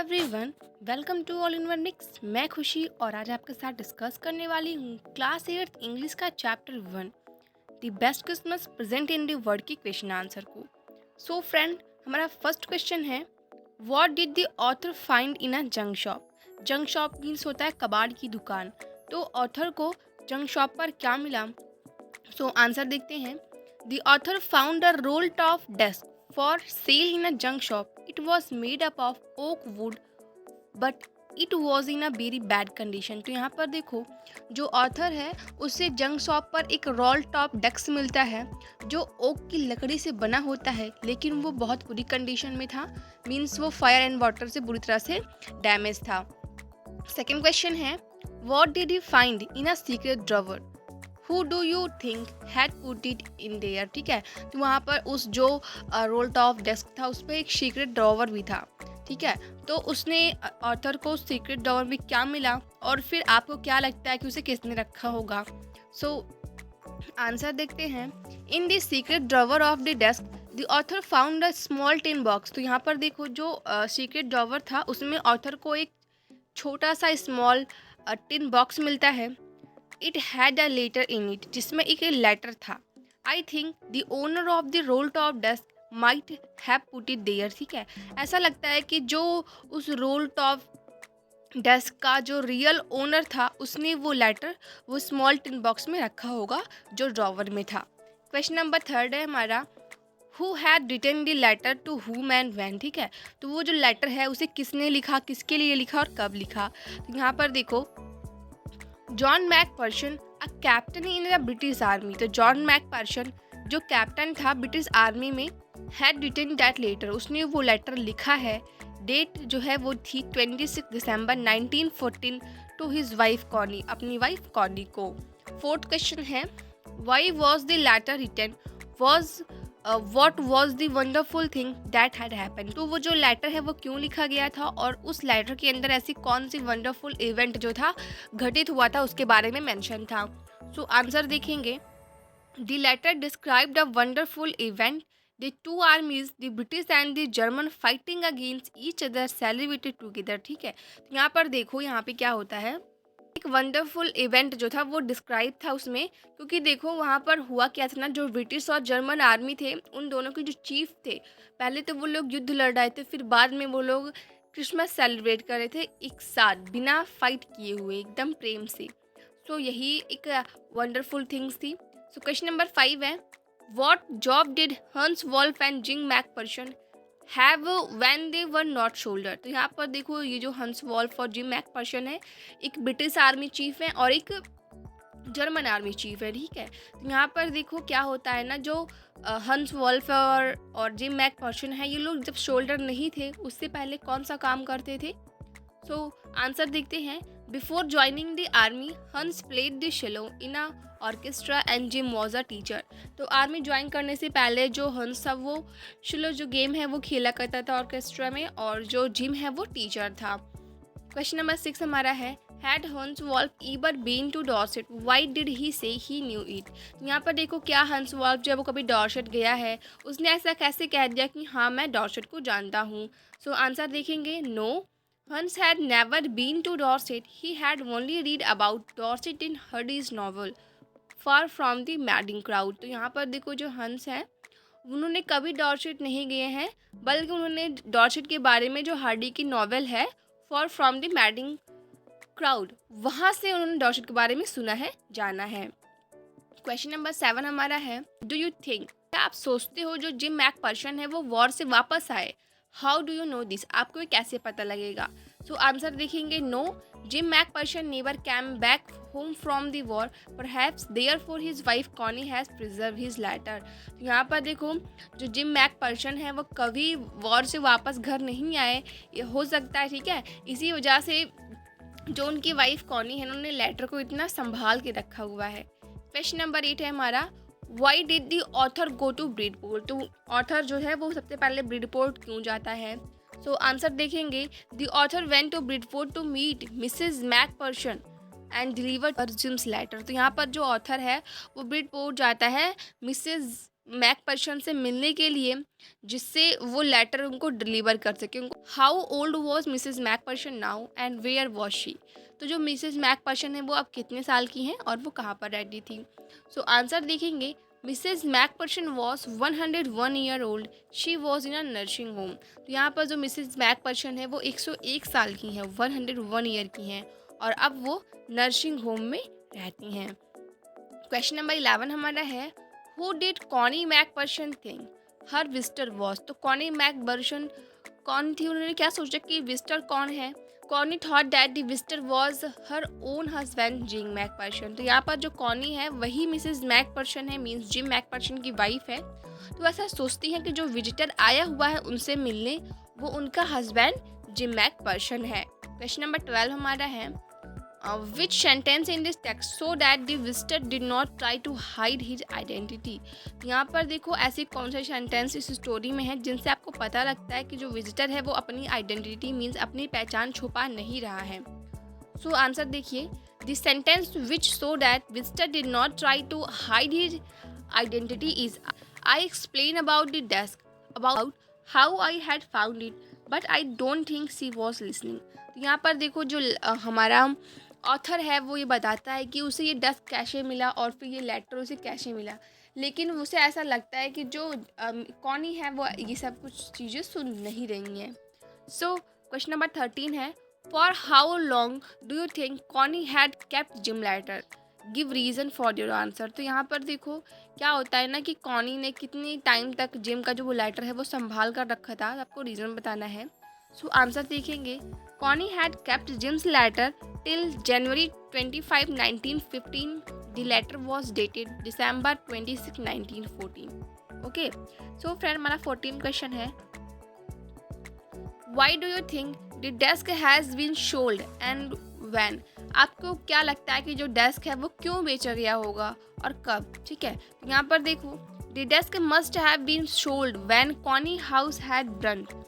Everyone, welcome to all in one mix. मैं खुशी और आज आपके साथ डिस्कस करने वाली हूँ क्लास 8 इंग्लिश का chapter 1 the best Christmas present in the word की क्वेश्चन आंसर को। सो फ्रेंड, हमारा फर्स्ट क्वेश्चन है, what did the author find in a junk shop. Junk shop means होता है कबाड़ की दुकान। तो ऑथर को जंक शॉप पर क्या मिला? सो आंसर देखते हैं। The author found a role top desk for sale in a junk shop. It was made up of oak wood, but it was in a very bad condition. तो यहाँ पर देखो, जो ऑथर है उससे junk shop पर एक role top desk मिलता है जो ओक की लकड़ी से बना होता है, लेकिन वो बहुत बुरी कंडीशन में था। मीन्स वो फायर एंड वाटर से बुरी तरह से डैमेज था। सेकेंड क्वेश्चन है, what did he find in a secret drawer? Who do you think had put it in their? ठीक है, तो वहाँ पर उस जो रोल टॉप डेस्क था उस पर एक सीक्रेट ड्रॉवर भी था। ठीक है, तो उसने ऑथर को सीक्रेट ड्रॉवर में क्या मिला और फिर आपको क्या लगता है कि उसे किसने रखा होगा? सो आंसर देखते हैं। In the secret drawer of the desk the author found a small tin box. तो यहाँ पर देखो, जो सीक्रेट ड्रॉवर था उसमें ऑथर को एक छोटा सा स्मॉल टिन बॉक्स मिलता है। It had a letter in it, जिसमें एक लेटर था। I think the owner of the roll top desk might have put it there. ठीक है, ऐसा लगता है कि जो उस रोल टॉप डेस्क का जो रियल ओनर था उसने वो लेटर वो स्मॉल टिन बॉक्स में रखा होगा जो ड्रॉवर में था। क्वेश्चन नंबर थर्ड है हमारा, who had written the letter to whom and when. ठीक है, तो वो जो लेटर है उसे किसने लिखा, किसके लिए लिखा और कब लिखा? तो यहाँ पर देखो, John McPherson a captain in the British army. तो जॉन मैकपर्सन जो कैप्टन था ब्रिटिश आर्मी में, हैड रिटन दैट लेटर, उसने वो लेटर लिखा है। डेट जो है वो थी 26 दिसंबर 1914 टू हिज वाइफ कॉनी, अपनी वाइफ कॉनी को। फोर्थ क्वेश्चन है, why was the letter written, was what was the wonderful thing that had happen. तो वो जो लेटर है वो क्यों लिखा गया था और उस लेटर के अंदर ऐसी कौन सी वंडरफुल इवेंट जो था घटित हुआ था उसके बारे में मेंशन था। सो आंसर देखेंगे। The letter described a wonderful event, the two armies the British and the German fighting against each other celebrated together. ठीक है, तो यहाँ पर देखो, यहाँ पे क्या होता है, एक वंडरफुल इवेंट जो था वो डिस्क्राइब था उसमें, क्योंकि देखो वहाँ पर हुआ क्या था ना, जो ब्रिटिश और जर्मन आर्मी थे उन दोनों के जो चीफ थे, पहले तो वो लोग युद्ध लड़ रहे थे, फिर बाद में वो लोग क्रिसमस सेलिब्रेट कर रहे थे एक साथ बिना फाइट किए हुए, एकदम प्रेम से। सो यही एक वंडरफुल थिंग्स थी। सो क्वेश्चन नंबर 5 है, what job did Hans Wolf and Jim McPherson have when they were not soldier. तो यहाँ पर देखो, ये जो हंस वॉल्फ और जिम मैकपर्सन है, एक ब्रिटिश आर्मी चीफ है और एक जर्मन आर्मी चीफ है। ठीक है, तो यहाँ पर देखो क्या होता है ना, जो हंस वॉल्फ और जिम मैकपर्सन है, ये लोग जब शोल्डर नहीं थे उससे पहले कौन सा काम करते थे? सो आंसर देखते हैं। बिफोर ज्वाइनिंग द आर्मी हंस played the shallow in a orchestra and gym was a teacher. तो आर्मी ज्वाइन करने से पहले जो हंस था वो शेलो जो गेम है वो खेला करता था ऑर्केस्ट्रा में, और जो जिम है वो टीचर था। क्वेश्चन नंबर 6 हमारा है, had Hans Wolf ever been to Dorset why did he say he knew it. यहाँ पर देखो, क्या हंस वॉल्फ जब वो कभी डॉर्सेट गया है उसने ऐसा कैसे कह दिया कि हाँ मैं डॉर्सेट को जानता हूँ? सो आंसर देखेंगे, no, Hans had never been to Dorset. He had only read about Dorset in Hardy's novel, Far from the Madding Crowd. तो यहाँ पर देखो, जो हंस है उन्होंने कभी डॉर्सेट नहीं गए हैं, बल्कि उन्होंने डॉर्सेट के बारे में जो हार्डी की नॉवेल है for from the madding crowd, वहाँ से उन्होंने डॉर्सेट के बारे में सुना है, जाना है। क्वेश्चन नंबर 7 हमारा है, डू यू थिंक, क्या आप सोचते हो जो जिम मैकपर्सन है वो वॉर से वापस आए? How do you know this, आपको ये कैसे पता लगेगा? सो आंसर देखेंगे, no, Jim McPherson never came back home from the war, perhaps therefore his wife Connie has preserve his letter. यहाँ पर देखो, जो जिम मैकपर्सन है वो कभी वॉर से वापस घर नहीं आए, ये हो सकता है, ठीक है, इसी वजह से जो उनकी वाइफ कॉनी है उन्होंने लेटर को इतना संभाल के रखा हुआ है। क्वेश्चन नंबर 8 है हमारा, why did the author go to Bridport. तो ऑथर जो है वो सबसे पहले ब्रिडपोर्ट क्यों जाता है? सो आंसर देखेंगे, the author went to Bridport to meet Mrs McPherson and deliver Jim's letter. तो यहाँ पर जो ऑथर है वो ब्रिडपोर्ट जाता है मिसेज मैक पर्सन से मिलने के लिए, जिससे वो लेटर उनको डिलीवर कर सके। उनको how old was Mrs Macpherson now and where was she. तो जो मिसेज मैक पर्सन है वो अब कितने साल की हैं और वो कहाँ पर रहती थी। सो आंसर देखेंगे, Mrs Macpherson was 101 year old, she was in a nursing home. तो यहाँ पर जो मिसेज मैक पर्सन है वो 101 साल की हैं, 101 ईयर की हैं और अब वो नर्सिंग होम में रहती हैं। क्वेश्चन नंबर 11 हमारा है, who did Connie McPherson think her visitor was. तो कॉनी मैक पर्सन कौन थी, उन्होंने क्या सोचा कि विजिटर कौन है। Connie thought that the visitor was her own husband Jim McPherson. तो यहाँ पर जो कॉनी है वही मिसेज मैक पर्सन है, मीन्स जिम मैक पर्सन की वाइफ है। तो ऐसा सोचती हैं कि जो विजिटर आया हुआ है उनसे मिलने वो उनका हस्बैंड जिम मैक पर्सन है। क्वेश्चन नंबर 12 हमारा है, which sentence in this text so that the visitor did not try to hide his identity। यहाँ पर देखो ऐसी कौन से सेंटेंस इस स्टोरी में है जिनसे आपको पता लगता है कि जो विजिटर है वो अपनी आइडेंटिटी मीन्स अपनी पहचान छुपा नहीं रहा है। सो आंसर देखिए, the sentence which so that visitor did not try to hide his identity is, I explain about the desk, about how I had found it, but I don't think she was listening. तो यहाँ पर देखो जो हमारा author है वो ये बताता है कि उसे ये डेस्क कैसे मिला और फिर ये लेटर उसे कैसे मिला, लेकिन उसे ऐसा लगता है कि जो कॉनी है वो ये सब कुछ चीज़ें सुन नहीं रही हैं। सो क्वेश्चन नंबर 13 है, for how long do you think Connie had kept Jim letter, give reason for your answer. तो यहाँ पर देखो क्या होता है ना कि कॉनी ने कितनी टाइम तक जिम का जो वो लेटर है वो संभाल कर रखा था, आपको रीज़न बताना है। सो आंसर देखेंगे, Connie had kept Jim's letter till January 25, 1915. The letter was dated December 26, 1914. Okay. So friend, हमारा 14 क्वेश्चन है, Why do you think the desk has been sold and when? आपको क्या लगता है कि जो डेस्क है वो क्यों बेचा गया होगा और कब। ठीक है, तो यहाँ पर देखो, The desk must have been sold when Connie house had burned.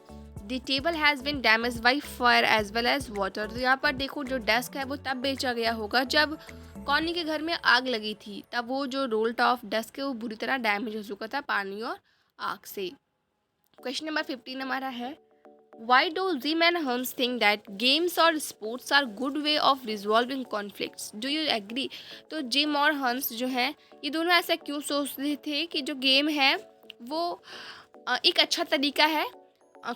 The table has been damaged by fire as well as water। तो यहाँ पर देखो जो डेस्क है वो तब बेचा गया होगा जब कॉनी के घर में आग लगी थी, तब वो जो रोल टॉप डेस्क है वो बुरी तरह डैमेज हो चुका था पानी और आग से। क्वेश्चन नंबर 15 हमारा है, Why do Jim and Hans think that games or sports are good way of resolving conflicts? Do you agree? तो जिम और हंस जो हैं ये दोनों ऐसा क्यों सोचते थे कि जो गेम है वो एक अच्छा तरीका है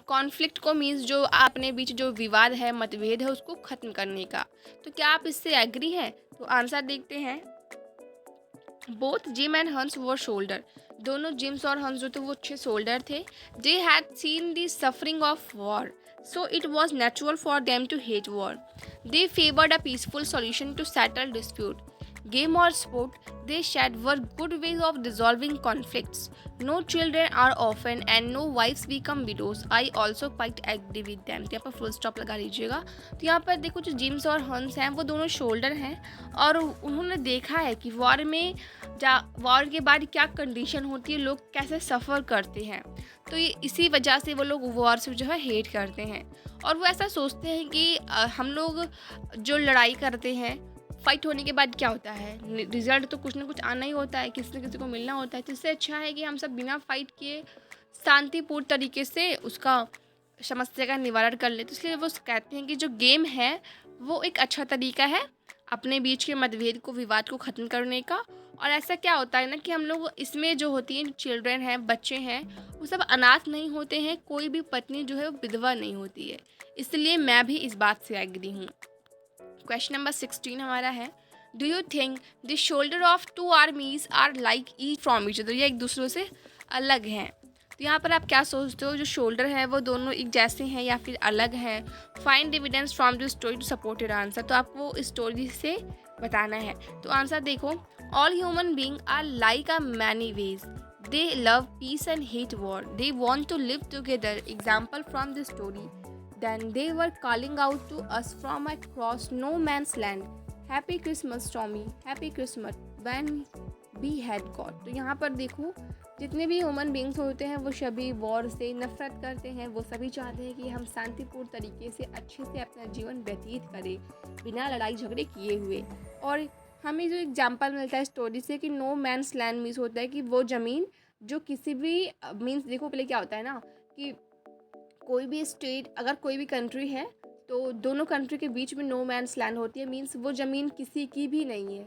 कॉन्फ्लिक्ट को, मीन्स जो अपने बीच जो विवाद है मतभेद है उसको ख़त्म करने का। तो क्या आप इससे एग्री हैं? तो आंसर देखते हैं, बोथ जिम एंड हंस वर शोल्डर। दोनों जिम्स और हंस जो थे वो अच्छे शोल्डर थे। They had seen the suffering of war, so it was natural for them to hate war. They favoured a peaceful solution to settle dispute. Game or sport, they said, were good ways of resolving conflicts. No children are orphaned and no wives become widows. I also quite agree with them। तो यहाँ पर full stop लगा लीजिएगा। तो यहाँ पर देखो जो जिम्स और हंस हैं वो दोनों शोल्डर हैं और उन्होंने देखा है कि वॉर में वॉर के बाद क्या कंडीशन होती है, लोग कैसे सफ़र करते हैं। तो ये इसी वजह से वो लोग वॉर से जो है हेट करते हैं और वो ऐसा सोचते हैं कि हम लोग जो लड़ाई करते हैं फाइट होने के बाद क्या होता है, रिजल्ट तो कुछ ना कुछ आना ही होता है, किसी न किसी को मिलना होता है। तो इससे अच्छा है कि हम सब बिना फाइट किए शांतिपूर्ण तरीके से उसका समस्या का निवारण कर ले। तो इसलिए वो कहते हैं कि जो गेम है वो एक अच्छा तरीका है अपने बीच के मतभेद को, विवाद को ख़त्म करने का। और ऐसा क्या होता है ना कि हम लोग इसमें जो होती हैं चिल्ड्रेन हैं, बच्चे हैं, वो सब अनाथ नहीं होते हैं, कोई भी पत्नी जो है वो विधवा नहीं होती है। इसलिए मैं भी इस बात से एग्री हूँ। क्वेश्चन नंबर 16 हमारा है, do you think the soldier of two armies are like each from each other, ये एक दूसरे से अलग हैं। तो यहाँ पर आप क्या सोचते हो, जो शोल्डर है वो दोनों एक जैसे हैं या फिर अलग हैं। Find evidence from the story to support your answer. तो आपको इस स्टोरी से बताना है। तो आंसर देखो, all human being are like a many ways, they love peace and hate war, they want to live together. Example from the story, then they were calling out to us from across no man's land, Happy Christmas Tommy, Happy Christmas when we had got। तो यहाँ पर देखो जितने भी human beings होते हैं वो सभी वॉर से नफरत करते हैं। वो सभी चाहते हैं कि हम शांतिपूर्ण तरीके से अच्छे से अपना जीवन व्यतीत करें बिना लड़ाई झगड़े किए हुए। और हमें जो एग्जाम्पल मिलता है स्टोरी से कि नो मैन्स लैंड मीन्स होता है कि वो ज़मीन जो किसी भी मीन्स देखो पहले क्या होता है ना कि कोई भी स्टेट अगर कोई भी कंट्री है तो दोनों कंट्री के बीच में नो मैन्स लैंड होती है। मीन्स वो ज़मीन किसी की भी नहीं है,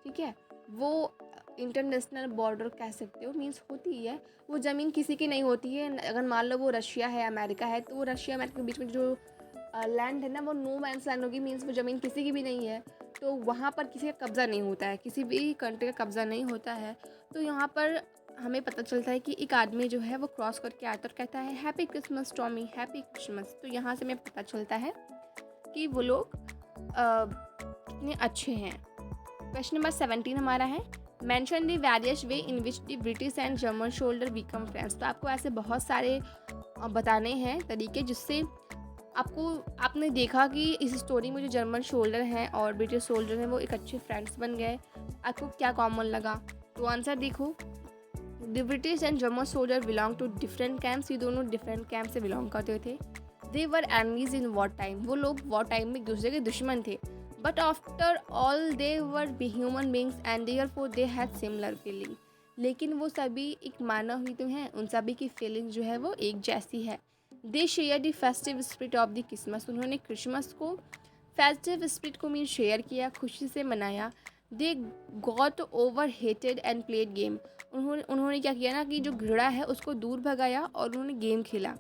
ठीक है। वो इंटरनेशनल बॉर्डर कह सकते हो, मीन्स होती है। वो ज़मीन किसी की नहीं होती है। अगर मान लो वो रशिया है, अमेरिका है, तो वो रशिया अमेरिका के बीच में जो लैंड है ना वो नो मैन्स लैंड होगी। मीन्स वो ज़मीन किसी की भी नहीं है, तो वहाँ पर किसी का कब्ज़ा नहीं होता है, किसी भी कंट्री का कब्ज़ा नहीं होता है। तो यहाँ पर हमें पता चलता है कि एक आदमी जो है वो क्रॉस करके आता और कहता है happy Christmas Tommy, happy Christmas. तो यहाँ से हमें पता चलता है कि वो लोग कितने अच्छे हैं। क्वेश्चन नंबर 17 हमारा है mention the various way in which the British and German soldier become friends. तो आपको ऐसे बहुत सारे बताने हैं तरीके जिससे आपने देखा कि इस स्टोरी में जो जर्मन सोल्जर हैं और ब्रिटिश सोल्जर हैं वो एक अच्छे फ्रेंड्स बन गए। आपको क्या कॉमन लगा? तो आंसर देखो, the British and German soldier belong to different camps. ये दोनों डिफरेंट कैंप से बिलोंग करते थे। They were enemies in war time. वो लोग वॉर टाइम में एक दूसरे के दुश्मन थे। But after all they were be human beings and therefore they had similar feeling. लेकिन वो सभी एक मानव ही तो हैं, उन सभी की फीलिंग जो है वो एक जैसी है। They share the festive spirit of the Christmas. उन्होंने क्रिसमस को फेस्टिव स्पिरिट को मीन शेयर किया, खुशी से मनाया। दे गॉट ओवर हेटेड एंड प्लेड गेम। उन्होंने क्या किया ना कि जो घृणा है उसको दूर भगाया और उन्होंने गेम खेला।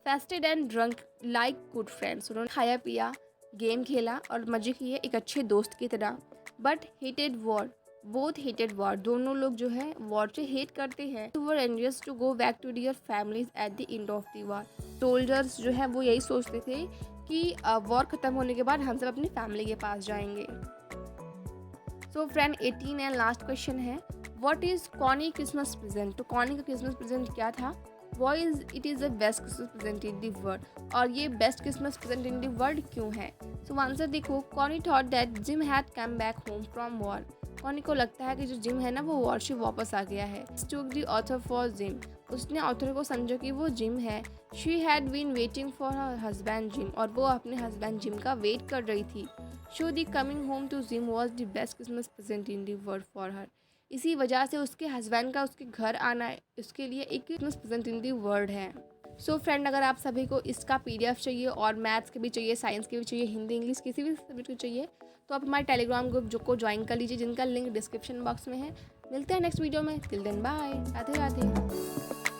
Feasted and drunk like good friends. उन्होंने खाया पिया, गेम खेला और मज़े किए एक अच्छे दोस्त की तरह। But hated war, both hated war. दोनों लोग जो है वॉर से हेट करते हैं। तो were anxious to go back to their families at the end of the war. Soldiers जो है वो यही सोचते थे कि वॉर ख़त्म होने के बाद हम सब अपनी फैमिली के पास जाएंगे। So friend 18 and last question है what is Connie Christmas present. तो कॉनी का क्रिसमस प्रेजेंट क्या था? Why is it is the best Christmas present in the world? और ये best Christmas present in the world क्यों है? सो आंसर देखो, Connie thought that gym had come back home from war. Connie को लगता है कि जो जिम है ना वो वॉर से वापस आ गया है। Took the author for Jim. उसने ऑथर को समझा कि वो जिम है। She had been waiting for her husband Jim. और वो अपने हस्बैंड जिम का वेट कर रही थी। So the coming home to Jim was the best Christmas present in the world for her. इसी वजह से उसके हस्बैंड का उसके घर आना उसके लिए एक Christmas present in the world है। सो फ्रेंड, अगर आप सभी को इसका PDF चाहिए और मैथ्स के भी चाहिए, साइंस के भी चाहिए, हिंदी इंग्लिश किसी भी सब्जेक्ट को चाहिए तो आप हमारे टेलीग्राम ग्रुप को ज्वाइन कर लीजिए, जिनका लिंक डिस्क्रिप्शन बॉक्स में है। मिलते हैं नेक्स्ट वीडियो में। Till then bye, Radhe Radhe.